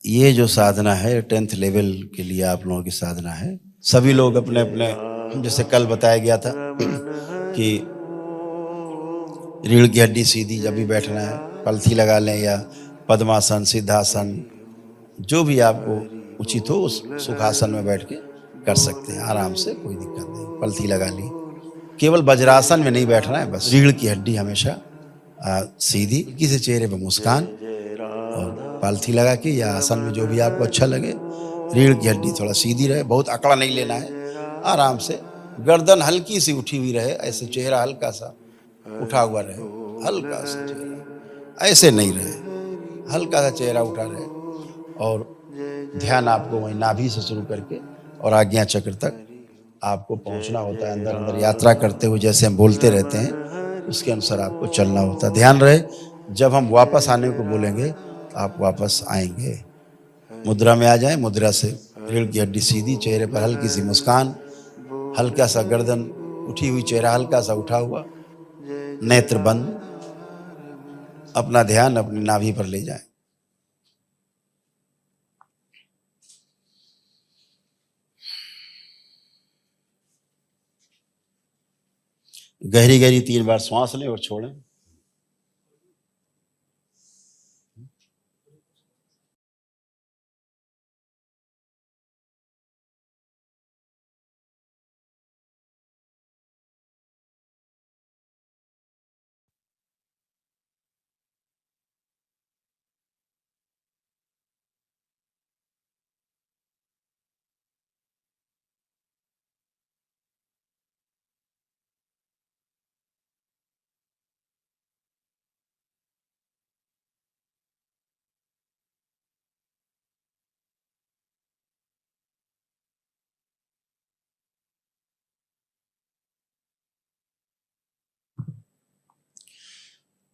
ये जो साधना है 10th लेवल के लिए आप लोगों की साधना है। सभी लोग अपने अपने, जैसे कल बताया गया था कि रीढ़ की हड्डी सीधी जब भी बैठना है, पलथी लगा लें या पद्मासन, सिद्धासन, जो भी आपको उचित हो उस सुखासन में बैठ के कर सकते हैं आराम से, कोई दिक्कत नहीं। पलथी लगा ली, केवल वज्रासन में नहीं बैठना है बस। रीढ़ की हड्डी हमेशा सीधी, किसी चेहरे पे मुस्कान और पालथी लगा के या आसन में जो भी आपको अच्छा लगे। रीढ़ की हड्डी थोड़ा सीधी रहे, बहुत अकड़ा नहीं लेना है, आराम से। गर्दन हल्की सी उठी हुई रहे, ऐसे चेहरा हल्का सा उठा हुआ रहे, हल्का सा चेहरा, ऐसे नहीं रहे, हल्का सा चेहरा उठा रहे। और ध्यान आपको वहीं नाभि से शुरू करके और आज्ञा चक्र तक आपको पहुंचना होता है। अंदर अंदर यात्रा करते हुए जैसे हम बोलते रहते हैं, उसके अनुसार आपको चलना होता है। ध्यान रहे, जब हम वापस आने को बोलेंगे तो आप वापस आएंगे। मुद्रा में आ जाएं, मुद्रा से रीढ़ की हड्डी सीधी, चेहरे पर हल्की सी मुस्कान, हल्का सा गर्दन उठी हुई, चेहरा हल्का सा उठा हुआ, नेत्र बंद। अपना ध्यान अपनी नाभि पर ले जाएं। गहरी गहरी 3 बार श्वास लें और छोड़ें।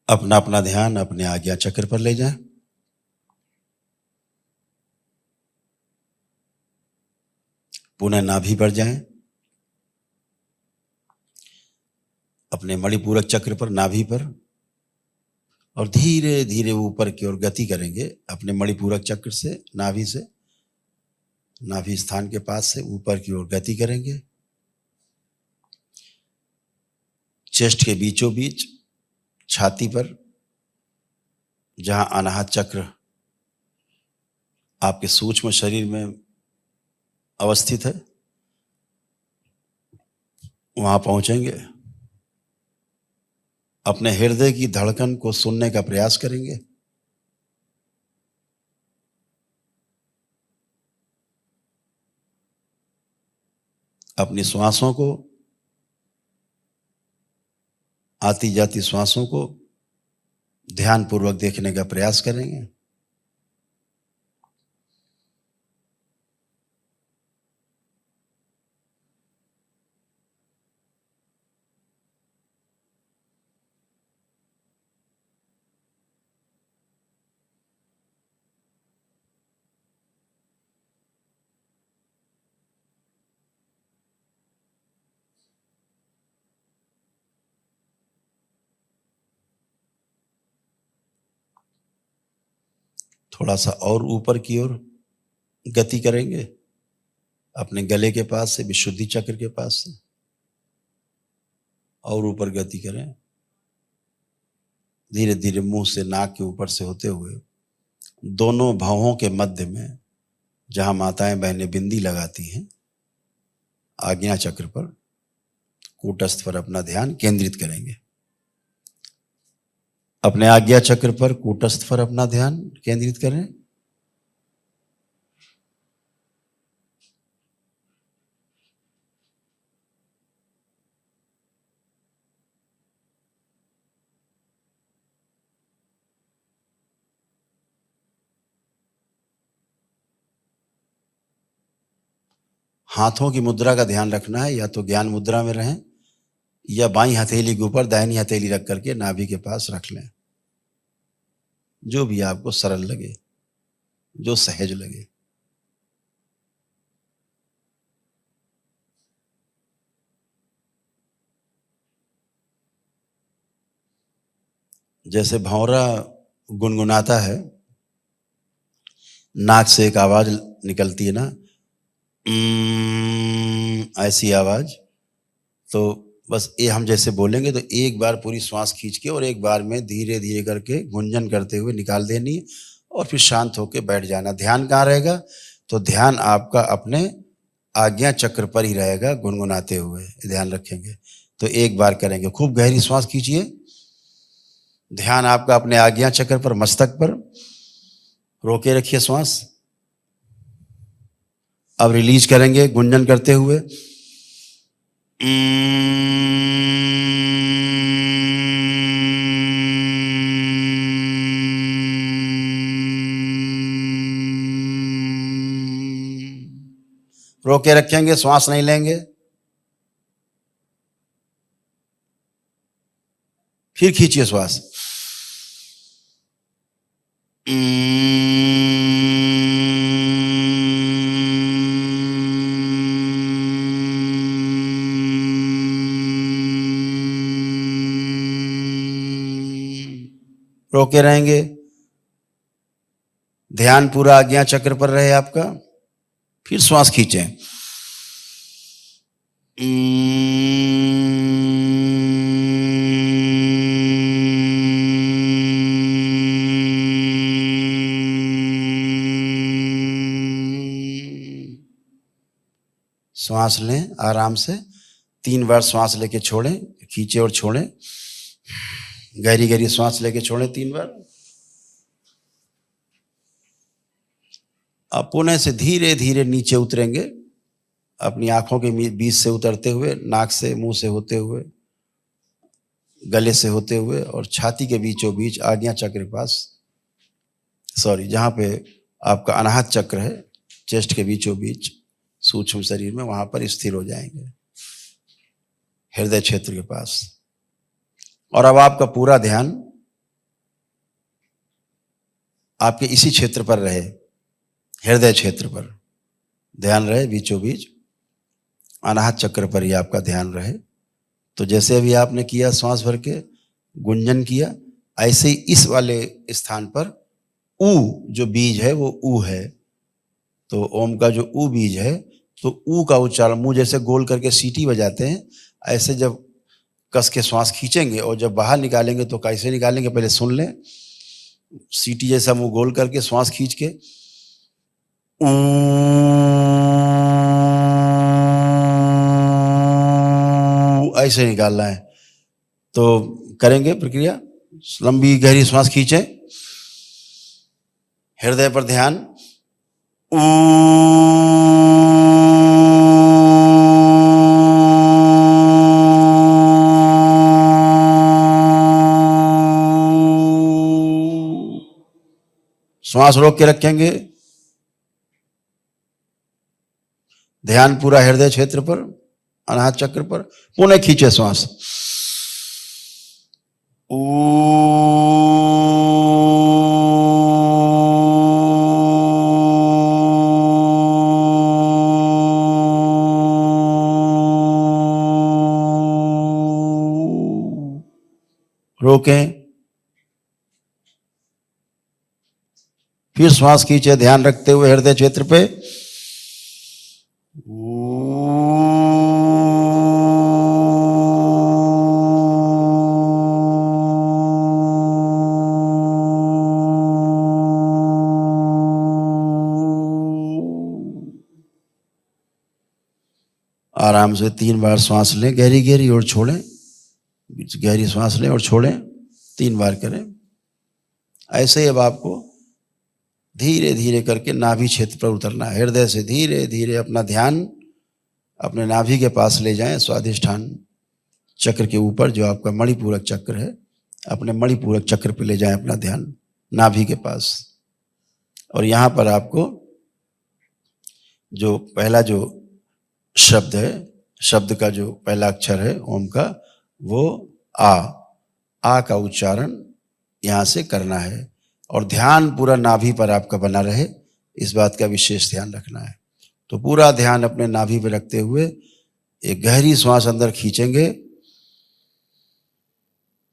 अपना अपना ध्यान अपने आज्ञा चक्र पर ले जाएं। पुनः नाभि पर जाएं, अपने मणिपूरक चक्र पर, नाभि पर, और धीरे धीरे ऊपर की ओर गति करेंगे। अपने मणिपूरक चक्र से, नाभि से, नाभि स्थान के पास से ऊपर की ओर गति करेंगे। चेस्ट के बीचों बीच, छाती पर, जहां अनाहत चक्र आपके सूक्ष्म शरीर में अवस्थित है, वहां पहुंचेंगे। अपने हृदय की धड़कन को सुनने का प्रयास करेंगे। अपनी श्वासों को, आती जाती श्वासों को ध्यानपूर्वक देखने का प्रयास करेंगे। थोड़ा सा और ऊपर की ओर गति करेंगे, अपने गले के पास से, विशुद्धि चक्र के पास से, और ऊपर गति करें। धीरे धीरे मुंह से, नाक के ऊपर से होते हुए दोनों भौहों के मध्य में, जहां माताएं बहनें बिंदी लगाती हैं, आज्ञा चक्र पर, कूटस्थ पर अपना ध्यान केंद्रित करेंगे। अपने आज्ञा चक्र पर, कूटस्थ पर अपना ध्यान केंद्रित करें। हाथों की मुद्रा का ध्यान रखना है, या तो ज्ञान मुद्रा में रहें या बाईं हथेली के ऊपर दाहिनी हथेली रख करके नाभि के पास रख लें, जो भी आपको सरल लगे, जो सहज लगे। जैसे भंवरा गुनगुनाता है, नाक से एक आवाज निकलती है ना, ऐसी आवाज। तो बस ये हम जैसे बोलेंगे तो एक बार पूरी श्वास खींच के और एक बार में धीरे धीरे करके गुंजन करते हुए निकाल देनी है और फिर शांत होकर बैठ जाना। ध्यान कहाँ रहेगा? तो ध्यान आपका अपने आज्ञा चक्र पर ही रहेगा, गुनगुनाते हुए ध्यान रखेंगे। तो एक बार करेंगे, खूब गहरी श्वास खींचिए, ध्यान आपका अपने आज्ञा चक्र पर, मस्तक पर, रोके रखिए श्वास। अब रिलीज करेंगे गुंजन करते हुए। रोके रखेंगे, श्वास नहीं लेंगे। फिर खींचिए श्वास। रोके रहेंगे, ध्यान पूरा आज्ञा चक्र पर रहे आपका। फिर श्वास खींचें। श्वास लें आराम से, 3 बार श्वास लेके छोड़ें, खींचे और छोड़ें, गहरी गहरी श्वास लेके छोड़ें 3 बार। अब पुनः से धीरे धीरे नीचे उतरेंगे, अपनी आंखों के बीच से उतरते हुए, नाक से, मुंह से होते हुए, गले से होते हुए और छाती के बीचों बीच आज्ञा चक्र के पास, सॉरी, जहां पे आपका अनाहत चक्र है, चेस्ट के बीचों बीच सूक्ष्म शरीर में, वहां पर स्थिर हो जाएंगे, हृदय क्षेत्र के पास। और अब आपका पूरा ध्यान आपके इसी क्षेत्र पर रहे, हृदय क्षेत्र पर ध्यान रहे, बीचों बीच अनाहत चक्र पर ही आपका ध्यान रहे। तो जैसे अभी आपने किया, श्वास भर के गुंजन किया, ऐसे ही इस वाले स्थान पर ऊ जो बीज है वो ऊ है। तो ओम का जो ऊ बीज है, तो ऊ का उच्चारण मुंह जैसे गोल करके सीटी बजाते हैं, ऐसे जब कस के श्वास खींचेंगे और जब बाहर निकालेंगे तो कैसे निकालेंगे पहले सुन लें। सीटी जैसा मुंह गोल करके श्वास खींच के ऐसे निकालना है। तो करेंगे प्रक्रिया, लंबी गहरी श्वास खींचें, हृदय पर ध्यान, श्वास रोक के रखेंगे, ध्यान पूरा हृदय क्षेत्र पर, अनाहत चक्र पर, पुनः खींचे श्वास। रोकें, फिर श्वास खींचे, ध्यान रखते हुए हृदय क्षेत्र पे। आराम से 3 बार श्वास लें, गहरी गहरी, और छोड़ें, गहरी श्वास लें और छोड़ें, 3 बार करें। ऐसे ही अब आपको धीरे धीरे करके नाभि क्षेत्र पर उतरना है। हृदय से धीरे धीरे अपना ध्यान अपने नाभि के पास ले जाएं, स्वादिष्ठान चक्र के ऊपर जो आपका मणिपूरक चक्र है, अपने मणिपूरक चक्र पे ले जाएं अपना ध्यान, नाभि के पास। और यहाँ पर आपको जो पहला जो शब्द है, शब्द का जो पहला अक्षर है ओम का, वो आ का उच्चारण यहाँ से करना है। और ध्यान पूरा नाभि पर आपका बना रहे, इस बात का विशेष ध्यान रखना है। तो पूरा ध्यान अपने नाभि पर रखते हुए एक गहरी श्वास अंदर खींचेंगे,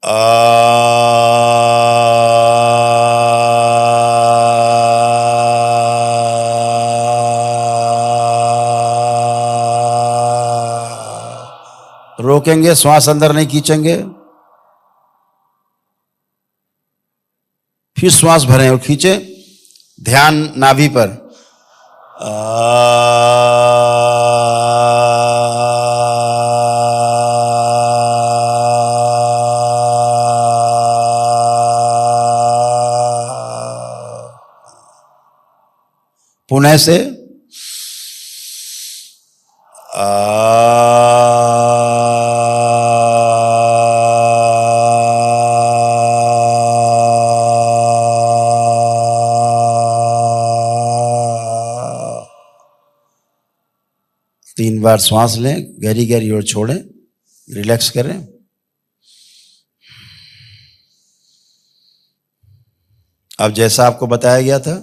आ रोकेंगे, श्वास अंदर नहीं खींचेंगे, फिर श्वास भरें और खींचें, ध्यान नाभि पर। पुनः से 3 बार श्वास लें, गहरी गहरी और छोड़ें, रिलैक्स करें। अब जैसा आपको बताया गया था,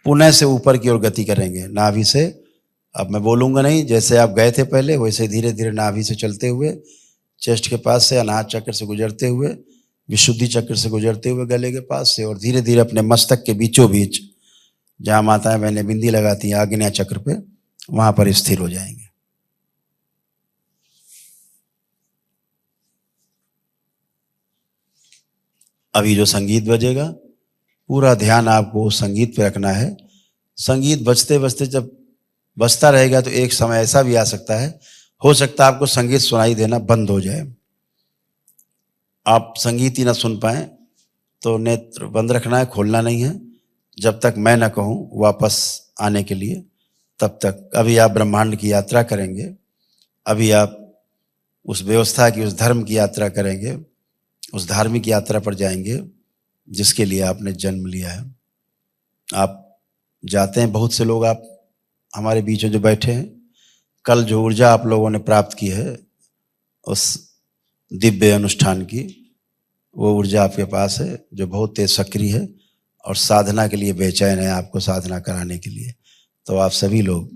पुनः से ऊपर की ओर गति करेंगे नाभि से। अब मैं बोलूँगा नहीं, जैसे आप गए थे पहले वैसे धीरे धीरे नाभि से चलते हुए, चेस्ट के पास से, अनाहत चक्र से गुजरते हुए, विशुद्धि चक्र से गुजरते हुए गले के पास से, और धीरे धीरे अपने मस्तक के बीचों बीच जहाँ माताएं बहनें बिंदी लगाती हैं आग्नेय चक्र पे, वहाँ पर स्थिर हो जाएंगे। अभी जो संगीत बजेगा, पूरा ध्यान आपको संगीत पे रखना है। संगीत बजते बजते जब बजता रहेगा तो एक समय ऐसा भी आ सकता है, हो सकता है आपको संगीत सुनाई देना बंद हो जाए, आप संगीत ही ना सुन पाए, तो नेत्र बंद रखना है, खोलना नहीं है जब तक मैं ना कहूँ वापस आने के लिए, तब तक। अभी आप ब्रह्मांड की यात्रा करेंगे, अभी आप उस व्यवस्था की, उस धर्म की यात्रा करेंगे, उस धार्मिक यात्रा पर जाएंगे जिसके लिए आपने जन्म लिया है। आप जाते हैं, बहुत से लोग आप हमारे बीच में जो बैठे हैं, कल जो ऊर्जा आप लोगों ने प्राप्त की है उस दिव्य अनुष्ठान की, वो ऊर्जा आपके पास है जो बहुत तेज सक्रिय है और साधना के लिए बेचैन है, आपको साधना कराने के लिए। तो आप सभी लोग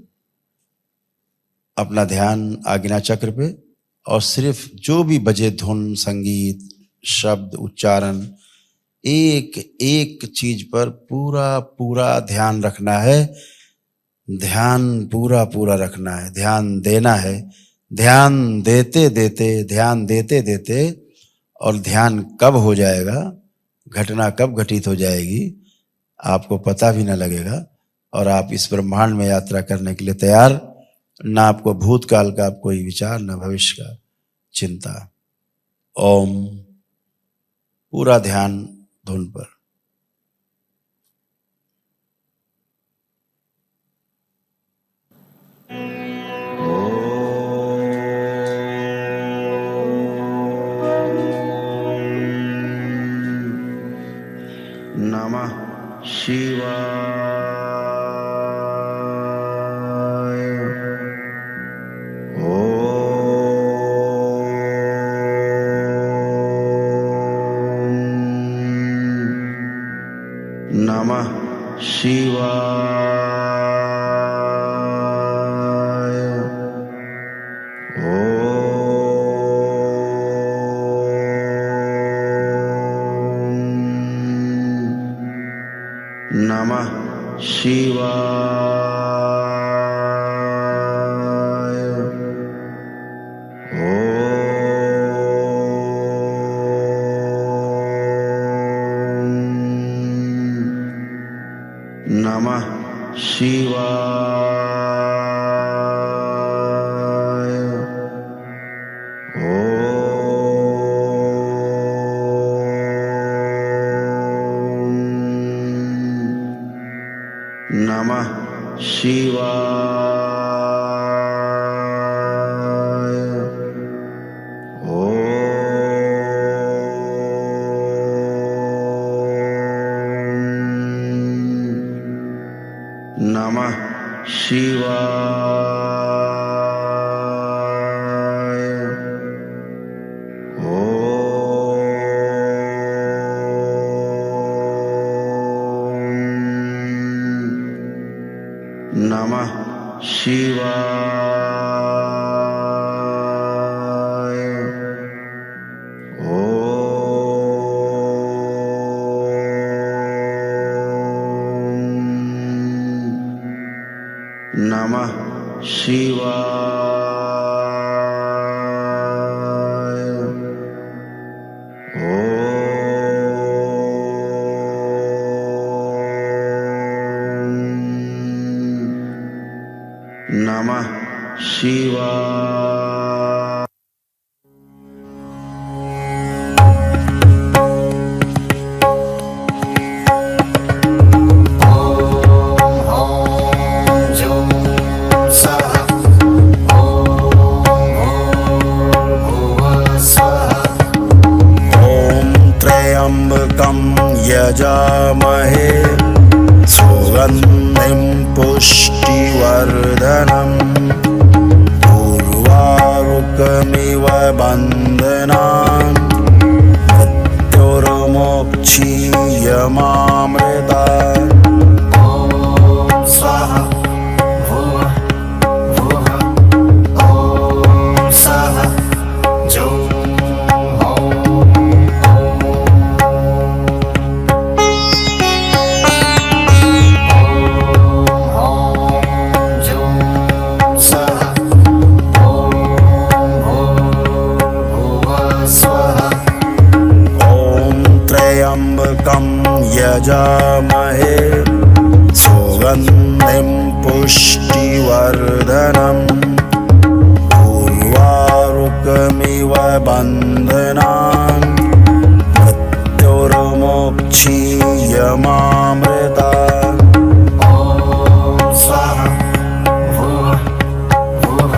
अपना ध्यान आज्ञा चक्र पे, और सिर्फ जो भी बजे धुन, संगीत, शब्द, उच्चारण, एक एक चीज पर पूरा पूरा ध्यान रखना है। ध्यान पूरा पूरा रखना है, ध्यान देना है, ध्यान देते देते, ध्यान देते देते, और ध्यान कब हो जाएगा, घटना कब घटित हो जाएगी, आपको पता भी ना लगेगा, और आप इस ब्रह्मांड में यात्रा करने के लिए तैयार। ना आपको भूतकाल का कोई विचार, ना भविष्य का चिंता। ओम। पूरा ध्यान धुन पर। नमः शिवाय। नमः शिवाय। नमः शिवाय। नमः शिवाय। नमः शिवाय। नमः शिवाय। नमः शिवाय। नमः शिवाय। नमः शिवाय। त्र्यम्बकं यजामहे सुगन्धिं पुष्टिवर्धनम् उर्वारुकमिव बन्धनान् मृत्युर्मोक्षीयमामृतात्। स्वाहा भुवः भुवः ॐ स्वाहा जो त्र्यम्बकं यजामहे सुगन्धिं पुष्टिवर्धनम् उर्वारुकमिव बन्धनान् मृत्युर्मोक्षीयमामृतात्। स्वाहा भुवः भुवः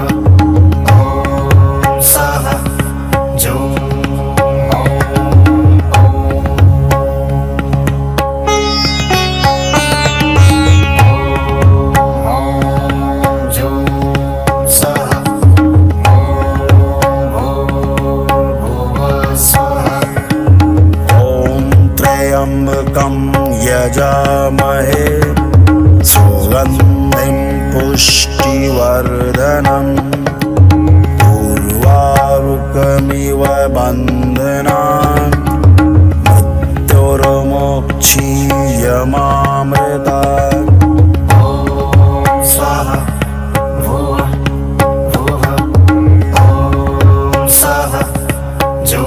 ॐ स्वाहा जो त्र्यम्बकं यजामहे सुगन्धिं पुष्टिवर्धनम् उर्वारुकमिव बन्धनान् मृत्युर्मोक्षीयमामृतात्। स्वाहा भुवः भुवः ॐ स्वाहा जो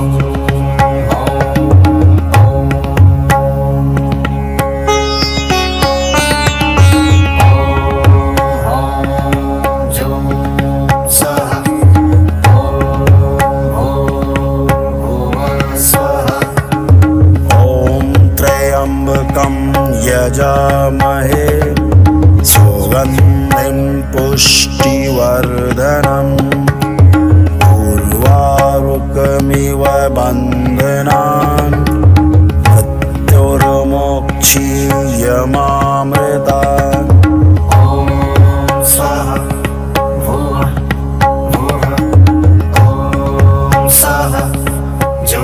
यजामहे सुगन्धिं पुष्टिवर्धनम् उर्वारुकमिव बन्धनान् मृत्युर्मोक्षीयमामृतात्। स्वाहा भुवः भुवः ॐ स्वाहा जो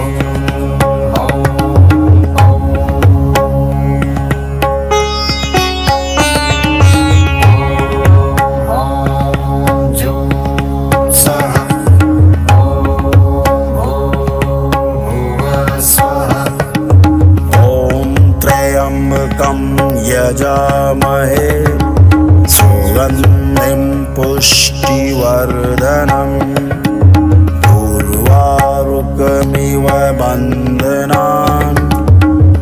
त्र्यम्बकं यजामहे सुगन्धिं पुष्टिवर्धनम् उर्वारुकमिव बन्धनान्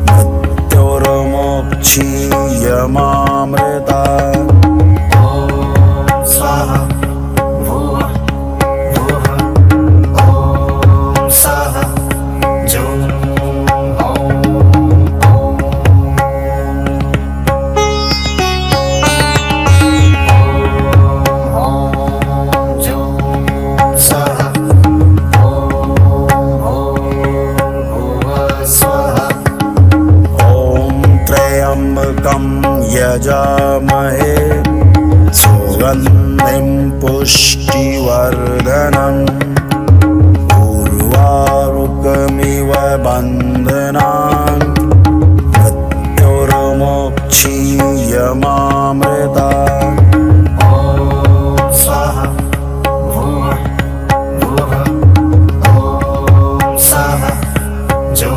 मृत्युर्मोक्षीयमामृतात्। स्वाहा भुवः भुवः ॐ स्वाहा जो त्र्यम्बकं यजामहे सुगन्धिं पुष्टिवर्धनम् उर्वारुकमिव बन्धनान् मृत्युर्मोक्षीयमामृतात्। स्वाहा भुवः भुवः ॐ स्वाहा जो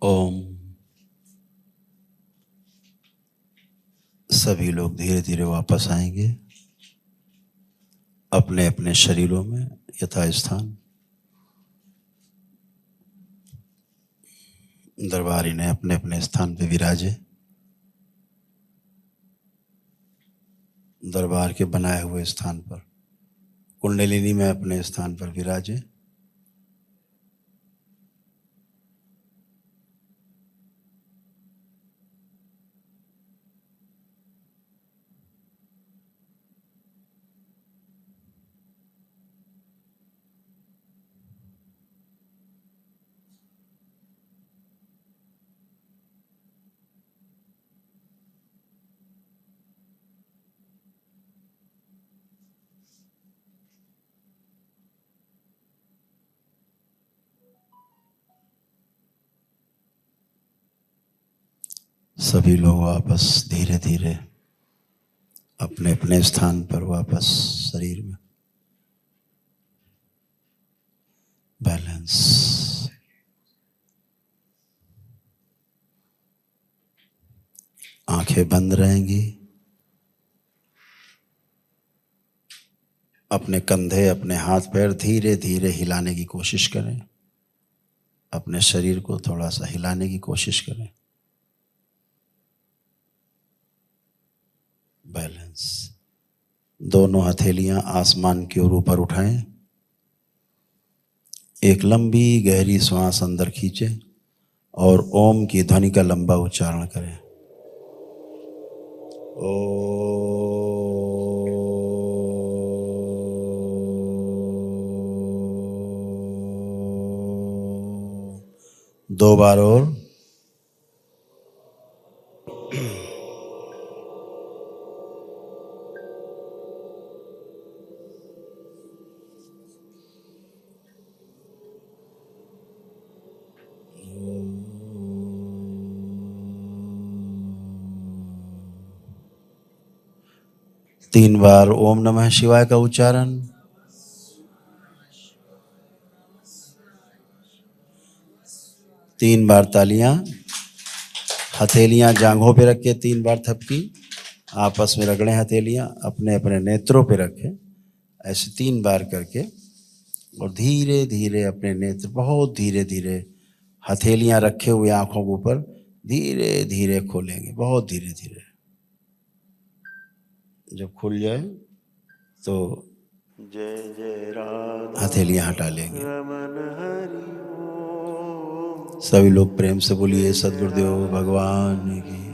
ओम। सभी लोग धीरे धीरे वापस आएंगे अपने अपने शरीरों में यथास्थान। दरबारी ने अपने अपने स्थान पे विराजे। दरबार के बनाए हुए स्थान पर कुंडलिनी में अपने स्थान पर विराजे। सभी लोग वापस धीरे धीरे अपने अपने स्थान पर वापस शरीर में बैलेंस। आंखें बंद रहेंगी। अपने कंधे अपने हाथ पैर धीरे धीरे हिलाने की कोशिश करें। अपने शरीर को थोड़ा सा हिलाने की कोशिश करें। बैलेंस। दोनों हथेलियां आसमान की ओर ऊपर उठाएं। एक लंबी गहरी श्वास अंदर खींचें और ओम की ध्वनि का लंबा उच्चारण करें। दो बार और। 3 बार ओम नमः शिवाय का उच्चारण। तीन बार तालियां। हथेलियां जांघों पे रख के 3 बार थपकी। आपस में रगड़ें हथेलियां। अपने अपने नेत्रों पे रखें। ऐसे 3 बार करके और धीरे धीरे अपने नेत्र बहुत धीरे धीरे हथेलियां रखे हुए आंखों के ऊपर धीरे धीरे खोलेंगे। बहुत धीरे धीरे। जब खुल जाए तो जय जय राधा हथेलियां हटा लेंगे। रमन हरि ओम। सभी लोग प्रेम से बोलिए सद्गुरुदेव भगवान की।